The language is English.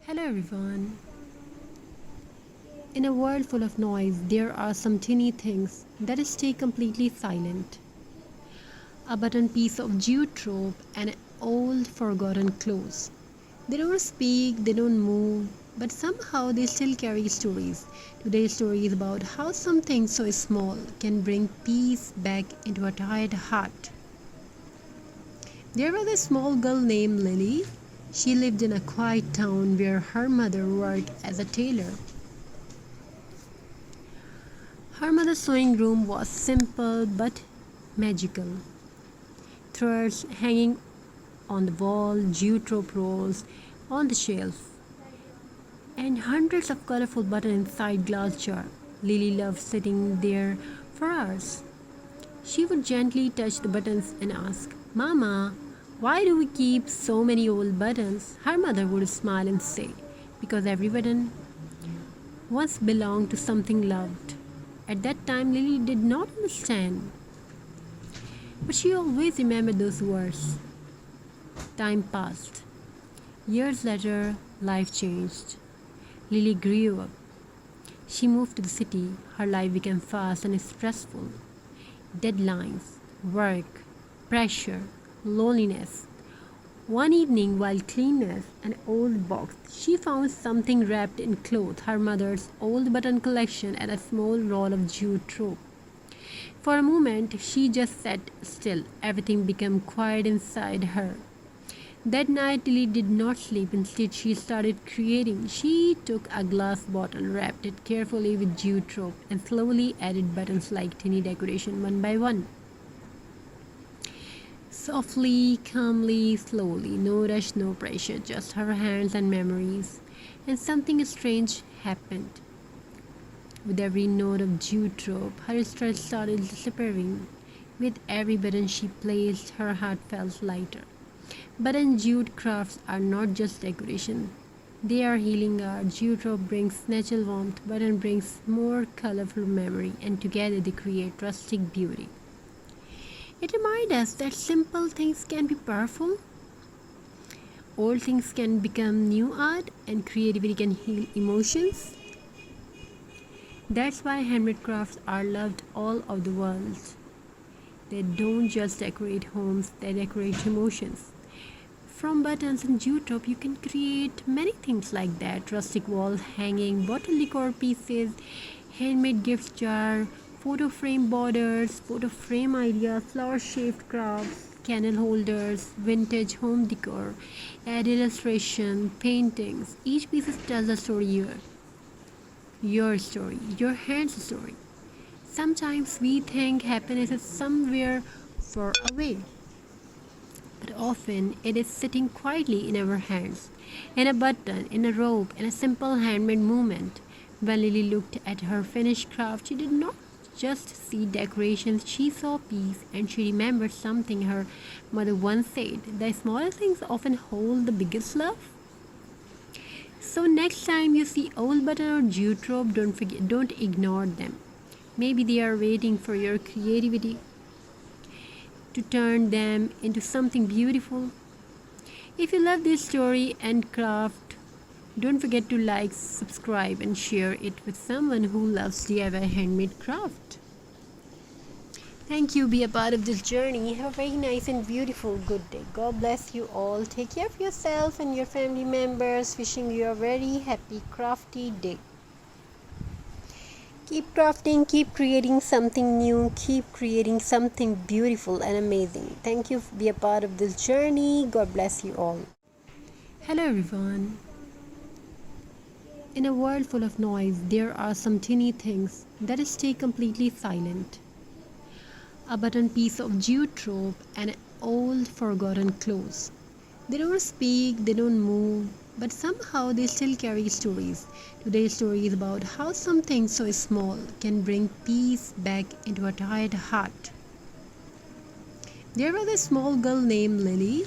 Hello everyone. In a world full of noise, there are some teeny things that stay completely silent. A button piece of jute rope and an old forgotten clothes. They don't speak, they don't move, but somehow they still carry stories. Today's story is about how something so small can bring peace back into a tired heart. There was a small girl named Lily. She lived in a quiet town where her mother worked as a tailor. Her mother's sewing room was simple but magical. Threads hanging on the wall, jute rope rolls on the shelf, and hundreds of colorful buttons inside glass jar. Lily loved sitting there for hours. She would gently touch the buttons and ask, "Mama, why do we keep so many old buttons?" Her mother would smile and say, "Because every button once belonged to something loved." At that time, Lily did not understand, but she always remembered those words. Time passed. Years later, life changed. Lily grew up. She moved to the city. Her life became fast and stressful. Deadlines, work, pressure, loneliness. One evening, while cleaning an old box, she found something wrapped in cloth, her mother's old button collection and a small roll of jute rope. For a moment, she just sat still. Everything became quiet inside her. That night, Lily did not sleep. Instead, she started creating. She took a glass bottle, wrapped it carefully with jute rope, and slowly added buttons like tiny decoration one by one. Softly, calmly, slowly, no rush, no pressure, just her hands and memories. And something strange happened. With every note of jute rope, her stress started disappearing. With every button she placed, her heart felt lighter. Button jute crafts are not just decoration. They are healing art. Jute rope brings natural warmth, button brings more colorful memory, and together they create rustic beauty. It reminds us that simple things can be powerful. Old things can become new art, and creativity can heal emotions. That's why handmade crafts are loved all over the world. They don't just decorate homes, they decorate emotions. From buttons and jute rope, you can create many things like that. Rustic wall hanging, bottle decor pieces, handmade gift jar, photo frame borders, photo frame ideas, flower-shaped crafts, candle holders, vintage home decor, add illustration, paintings. Each piece tells a story your story, your hand's story. Sometimes we think happiness is somewhere far away, but often it is sitting quietly in our hands, in a button, in a rope, in a simple handmade movement. When Lily looked at her finished craft, she did not just see decorations, she saw peace, and she remembered something her mother once said: the smallest things often hold the biggest love. So next time you see old button or jute rope, don't ignore them. Maybe they are waiting for your creativity to turn them into something beautiful. If you love this story and craft, don't forget to like, subscribe, and share it with someone who loves DIY handmade craft. Thank you. Be a part of this journey. Have a very nice and beautiful good day. God bless you all. Take care of yourself and your family members. Wishing you a very happy crafty day. Keep crafting, keep creating something new, keep creating something beautiful and amazing. Thank you. Be a part of this journey. God bless you all. Hello everyone. In a world full of noise, there are some teeny things that stay completely silent. A button piece of jute rope and an old forgotten clothes. They don't speak, they don't move, but somehow they still carry stories. Today's story is about how something so small can bring peace back into a tired heart. There was a small girl named Lily.